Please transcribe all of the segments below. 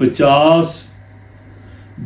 50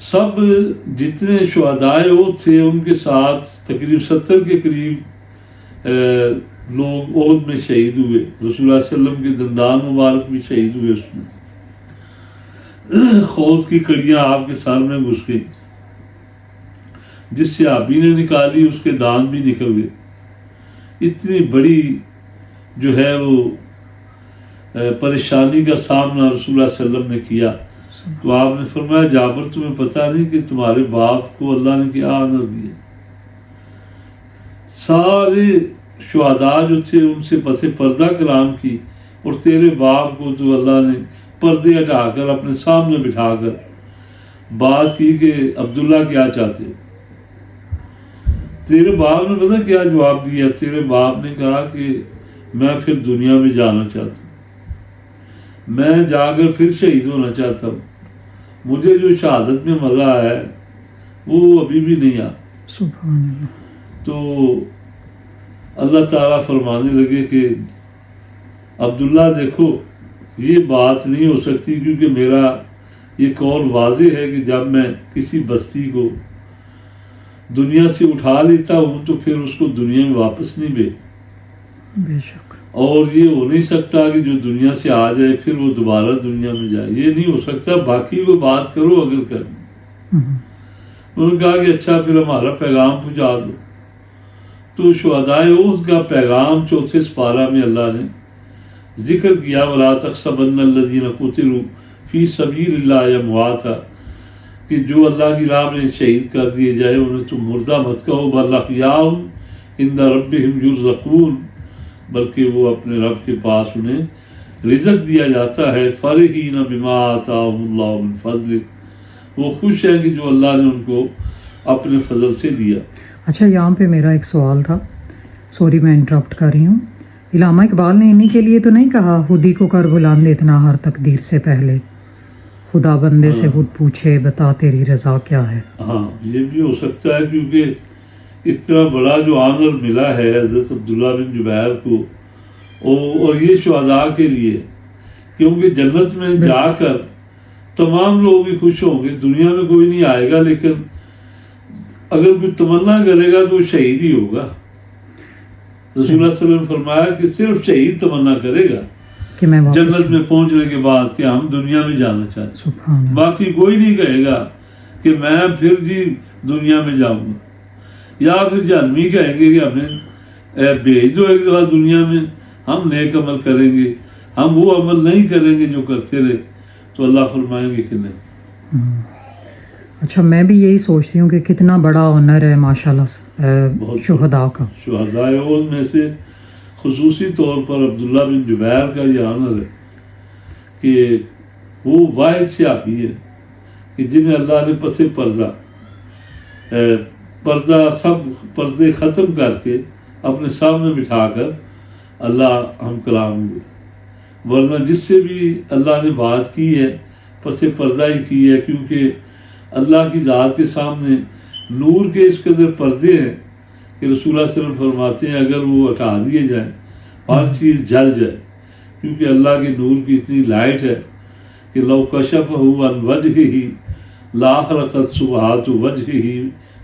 سب جتنے شہدائے احد تھے ان کے ساتھ تقریباً 70 کے قریب لوگ احد میں شہید ہوئے. رسول اللہ صلی اللہ علیہ وسلم کے دندان مبارک بھی شہید ہوئے. اس میں خود کی کڑیاں آپ کے سر میں گھس گئی. جس سے آبی نے نکالی اس کے دانت بھی نکل گئے. اتنی بڑی جو ہے وہ پریشانی کا سامنا رسول اللہ صلی اللہ علیہ وسلم نے کیا. تو آپ نے فرمایا جابر تمہیں پتہ نہیں کہ تمہارے باپ کو اللہ نے کیا آنر دیا. سارے شہداء جو تھے ان سے پس پردہ کلام کی اور تیرے باپ کو تو اللہ نے پردے ہٹا کر اپنے سامنے بٹھا کر بات کی کہ عبداللہ کیا چاہتے ہو. تیرے باپ نے پتہ کیا جواب دیا؟ تیرے باپ نے کہا کہ میں پھر دنیا میں جانا چاہتا ہوں, میں جا کر پھر شہید ہونا چاہتا ہوں. مجھے جو شہادت میں مزہ آیا ہے وہ ابھی بھی نہیں آ. سبحان اللہ. تو اللہ تعالیٰ فرمانے لگے کہ عبداللہ دیکھو یہ بات نہیں ہو سکتی, کیونکہ میرا یہ قول واضح ہے کہ جب میں کسی بستی کو دنیا سے اٹھا لیتا ہوں تو پھر اس کو دنیا میں واپس نہیں بے شک. اور یہ ہو نہیں سکتا کہ جو دنیا سے آ جائے پھر وہ دوبارہ دنیا میں جائے. یہ نہیں ہو سکتا. باقی کو بات کرو اگر کرنی. انہوں نے کہا کہ اچھا پھر ہمارا پیغام پہنچا دو. تو شہدائے احد کا پیغام 4 سپارہ میں اللہ نے ذکر کیا. وَلَا تَحْسَبَنَّ الَّذِينَ قُتِلُوا فِي سَبِيلِ اللَّهِ أَمْوَاتًا, کہ جو اللہ کی راہ میں شہید کر دیے جائے انہیں تم مردہ مت کہو. بَلْ أَحْيَاءٌ عِندَ رَبِّهِمْ يُرْزَقُونَ, بلکہ وہ اپنے رب کے پاس انہیں رزق دیا جاتا ہے. فَرِحِينَ بِمَا آتَاهُمُ اللَّهُ مِنْ فَضْلِهِ, وہ خوش ہیں کہ جو اللہ نے ان کو اپنے فضل سے دیا. اچھا یہاں پہ میرا ایک سوال تھا, سوری میں انٹرپٹ کر رہی ہوں. علامہ اقبال نے انہی کے لیے تو نہیں کہا خودی کو کر بلند اتنا ہر تقدیر سے پہلے, خدا بندے سے خود پوچھے بتا تیری رضا کیا ہے. ہاں یہ بھی ہو سکتا ہے, کیونکہ اتنا بڑا جو آنر ملا ہے حضرت عبداللہ بن جبیر کو, اور یہ شہداء کے لیے, کیونکہ جنت میں جا کر تمام لوگ ہی خوش ہوں گے. دنیا میں کوئی نہیں آئے گا, لیکن اگر کوئی تمنا کرے گا تو وہ شہید ہی ہوگا. رسول اللہ صلی اللہ علیہ وسلم نے فرمایا کہ صرف شہید تمنا کرے گا کہ میں جنت میں پہنچنے کے بعد کہ ہم دنیا میں جانا چاہتے ہیں. باقی کوئی نہیں کہے گا کہ میں پھر جی دنیا میں جاؤں گا, یا پھر جہنمی کہیں گے کہ ہمیں بھیج دو ایک دفعہ دنیا میں, ہم نیک عمل کریں گے, ہم وہ عمل نہیں کریں گے جو کرتے رہے. تو اللہ فرمائیں گے کہ نہیں. اچھا میں بھی یہی سوچتی ہوں کہ کتنا بڑا آنر ہے ماشاءاللہ شہداء کا. شہداء احد میں سے خصوصی طور پر عبداللہ بن جبیر کا یہ آنر ہے کہ وہ واحد صحابی ہے کہ جنہیں اللہ نے پس پردہ سب پردے ختم کر کے اپنے سامنے بٹھا کر اللہ ہم کلام ہوئے. ورنہ جس سے بھی اللہ نے بات کی ہے پس پردہ ہی کی ہے, کیونکہ اللہ کی ذات کے سامنے نور کے اس قدر پردے ہیں کہ رسول اللہ صلی اللہ علیہ وسلم فرماتے ہیں اگر وہ ہٹا دیے جائیں ہر چیز جل جائے, کیونکہ اللہ کے نور کی اتنی لائٹ ہے کہ لو کشفہ عن وجہہ لاحرقت سبحات وجہہ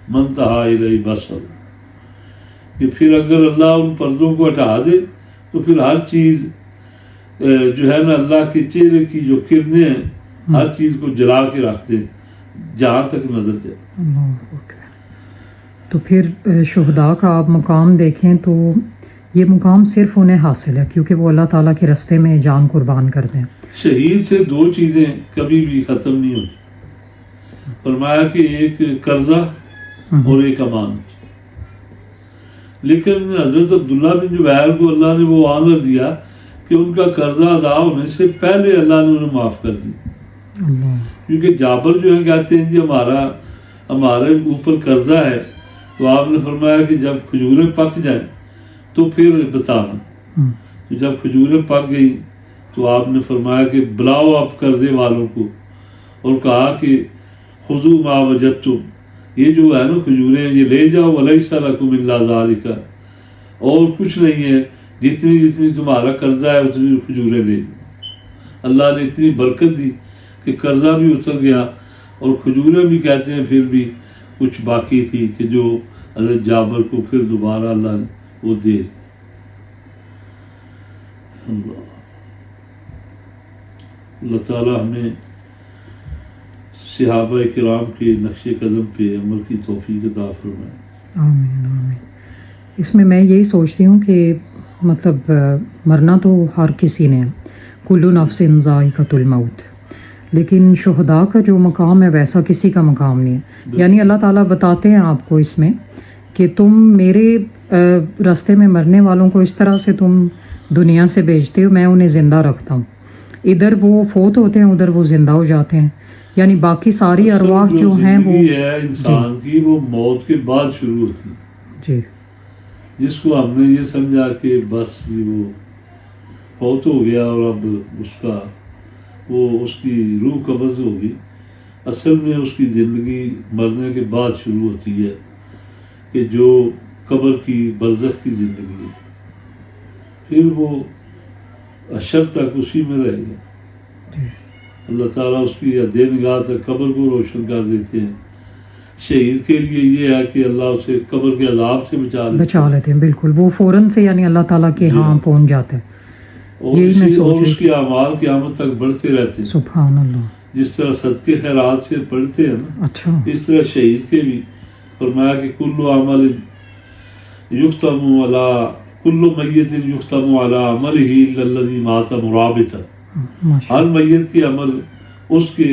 منتہا الیہ بصر, کہ پھر اگر اللہ ان پردوں کو ہٹا دے تو پھر ہر چیز جو ہے نا اللہ کے چہرے کی جو کرنیں ہیں ہر چیز کو جلا کے رکھ دیں جہاں تک نظر جائے. تو پھر شہداء کا آپ مقام دیکھیں تو یہ مقام صرف انہیں حاصل ہے کیونکہ وہ اللہ تعالیٰ کے رستے میں جان قربان کر دیں. شہید سے 2 چیزیں کبھی بھی ختم نہیں ہوتی. فرمایا کہ ایک قرضہ اور ایک امانت. لیکن حضرت عبداللہ بن جبیر کو اللہ نے وہ آنر دیا کہ ان کا قرضہ ادا ہونے سے پہلے اللہ نے انہیں معاف کر دیا. کیونکہ جابر جو ہے کہتے ہیں جی ہمارے اوپر قرضہ ہے, تو آپ نے فرمایا کہ جب کھجوریں پک جائیں تو پھر بتانا. تو جب کھجوریں پک گئی تو آپ نے فرمایا کہ بلاؤ آپ قرضے والوں کو, اور کہا کہ خذوا ما وجدتم, یہ جو ہے نا کھجوریں یہ لے جاؤ, ولیس لکم الا ذالک, اور کچھ نہیں ہے, جتنی تمہارا قرضہ ہے اتنی کھجوریں لے. اللہ نے اتنی برکت دی کہ قرضہ بھی اتر گیا اور کھجوریں بھی کہتے ہیں پھر بھی کچھ باقی تھی کہ جو حضرت جابر کو پھر دوبارہ اللہ نے وہ دے. اللہ تعالیٰ ہمیں صحابہ کرام کے نقش قدم پہ عمل کی توفیق عطا فرمائے. آمین آمین. اس میں یہی سوچتی ہوں کہ مطلب مرنا تو ہر کسی نے، کل نفس ذائقۃ الموت، لیکن شہداء کا جو مقام ہے ویسا کسی کا مقام نہیں ہے. یعنی اللہ تعالیٰ بتاتے ہیں آپ کو اس میں کہ تم میرے راستے میں مرنے والوں کو اس طرح سے تم دنیا سے بھیجتے ہو، میں انہیں زندہ رکھتا ہوں. ادھر وہ فوت ہوتے ہیں، ادھر وہ زندہ ہو جاتے ہیں. یعنی باقی ساری ارواح جو ہیں وہ ہے انسان کی وہ موت کے بعد شروع ہوتی ہے. جی، جس کو ہم نے یہ سمجھا کہ بس وہ فوت ہو گیا اور اب اس کی روح قبض ہوگی، اصل میں اس کی زندگی مرنے کے بعد شروع ہوتی ہے کہ جو قبر کی برزخ کی زندگی ہے. پھر وہ اشر تک اسی میں رہے گا. اللہ تعالیٰ اس کی دے نگاہ تک قبر کو روشن کر دیتے ہیں. شہید کے لیے یہ ہے کہ اللہ اسے قبر کے عذاب سے بچا لیتے ہیں. بالکل، وہ فوراً سے یعنی اللہ تعالیٰ کے ہاں پہنچ جاتا ہے. اور اس کے اعمال قیامت تک بڑھتے رہتے ہیں. سبحان اللہ. جس طرح صدقے خیرات سے بڑھتے ہیں نا، اچھا، اس طرح شہید کے بھی فرمایا کہ کل عمل یختم علی کل میت یختم علی عملہ الا الذی مات مرابطا. ہر میت کے عمل اس کے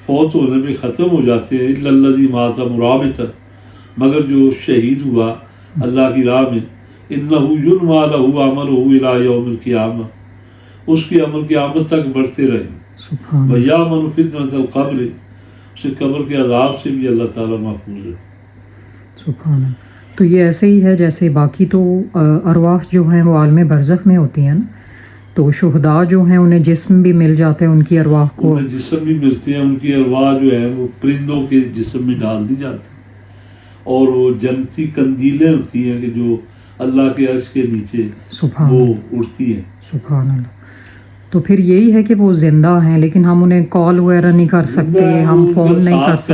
فوت ہونے میں ختم ہو جاتے ہیں، الا الذی مات مرابطا، مگر جو شہید ہوا اللہ کی راہ میں، انہ ینمى لہ عملہ الی یوم القیامہ، اس کے عمل قیامت تک بڑھتے رہیں. وَيَأْمَنُ فِتْنَةَ الْقَبْرِ، اسے قبر کے عذاب سے بھی اللہ تعالیٰ محفوظ ہے. سبحان اللہ. تو یہ ایسے ہی ہے جیسے باقی تو ارواح جو ہیں وہ عالم برزخ میں ہوتی ہیں نا، تو شہداء جو ہیں انہیں جسم بھی مل جاتے ہیں، ان کی ارواح کو انہیں جسم بھی ملتے ہیں، ان کی ارواح جو ہے وہ پرندوں کے جسم میں ڈال دی جاتی ہیں، اور وہ جنتی قندیلیں ہوتی ہیں کہ جو اللہ کے عرش کے نیچے وہ اڑتی ہیں. سبحان اللہ. تو پھر یہی ہے کہ وہ زندہ ہیں لیکن ہم انہیں کال وغیرہ نہیں کر سکتے، ہم فون نہیں کر سکتے.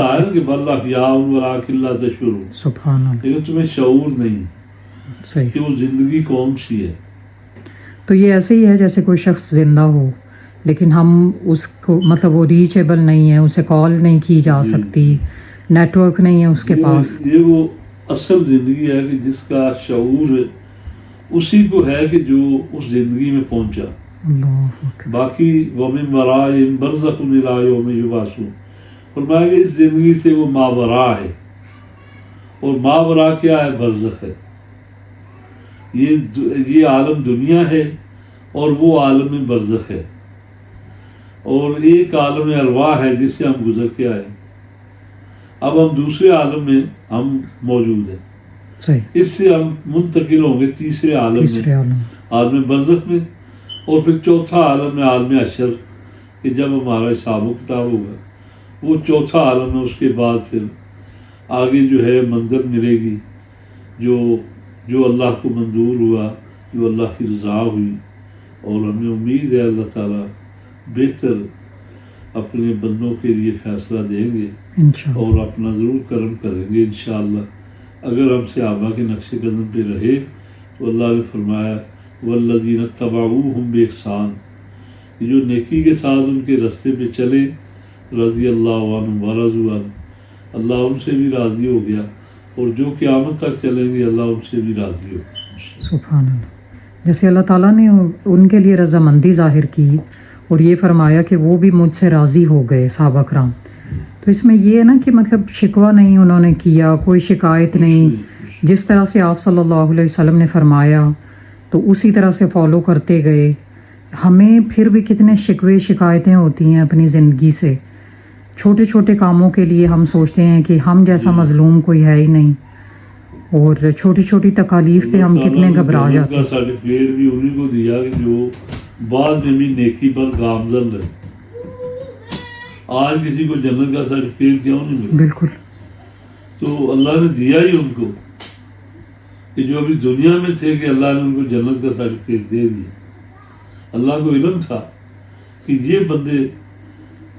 سبحان اللہ. لیکن تمہیں شعور نہیں صحیح کہ وہ زندگی کون سی ہے. تو یہ ایسے ہی ہے جیسے کوئی شخص زندہ ہو لیکن ہم اس کو مطلب وہ ریچیبل نہیں ہے، اسے کال نہیں کی جا سکتی، نیٹ ورک نہیں ہے اس کے پاس. یہ وہ اصل زندگی ہے کہ جس کا شعور اسی کو ہے کہ جو اس زندگی میں پہنچا. باقی وَمِن وَرَائِهِمْ بَرْزَخٌ إِلَىٰ يَوْمِ يُبْعَثُونَ، فرمایا کہ اس زندگی سے وہ ماورا ہے. اور ماورا کیا ہے؟ برزخ ہے. یہ عالم دنیا ہے اور وہ عالم برزخ ہے، اور ایک عالم ارواح ہے جس سے ہم گزر کے آئے. اب ہم دوسرے عالم میں ہم موجود ہیں. اس سے ہم منتقل ہوں گے تیسرے عالم میں، عالم برزخ میں، اور پھر چوتھا عالم ہے عالم حشر، کہ جب ہمارا حساب و کتاب ہوگا وہ چوتھا عالم ہے. اس کے بعد پھر آگے جو ہے منزل ملے گی جو اللہ کو منظور ہوا، جو اللہ کی رضا ہوئی. اور ہمیں امید ہے اللہ تعالیٰ بہتر اپنے بندوں کے لیے فیصلہ دیں گے اور اپنا ضرور کرم کریں گے انشاءاللہ. اگر ہم صحابہ کے نقش قدم پہ رہے تو اللہ نے فرمایا والذین اتبعوہم بإحسان، یہ جو نیکی کے ساتھ ان کے راستے پہ چلے، رضی اللہ عنہم ورضوا عنہ، اللہ ان سے بھی راضی ہو گیا، اور جو قیامت تک چلیں گے اللہ ان سے بھی راضی ہو. سبحان اللہ. جیسے اللہ تعالیٰ نے ان کے لیے رضامندی ظاہر کی اور یہ فرمایا کہ وہ بھی مجھ سے راضی ہو گئے صحابہ کرام. تو اس میں یہ ہے نا کہ مطلب شکوہ نہیں انہوں نے کیا، کوئی شکایت نہیں، جس طرح سے آپ صلی اللہ علیہ وسلم نے فرمایا تو اسی طرح سے فالو کرتے گئے. ہمیں پھر بھی کتنے شکوے شکایتیں ہوتی ہیں اپنی زندگی سے، چھوٹے چھوٹے کاموں کے لیے ہم سوچتے ہیں کہ ہم جیسا مظلوم کوئی ہے ہی نہیں، اور چھوٹی چھوٹی تکالیف پہ ہم کتنے گھبرا جاتے ہیں. سرٹیفکیٹ بھی انہیں کو دیا کہ جو بعد میں بھی نیکی پر گامزن رہے. آج کسی کو جنت کا سرٹیفکیٹ کیوں نہیں ملا؟ بالکل. تو اللہ نے دیا ہی ان کو کہ جو ابھی دنیا میں تھے کہ اللہ نے ان کو جنت کا سرٹیفکیٹ دے دیا. اللہ کو علم تھا کہ یہ بندے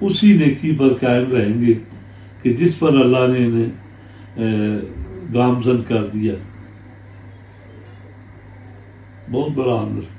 اسی نیکی پر قائم رہیں گے کہ جس پر اللہ نے انہیں گامزن کر دیا. بہت بڑا اندر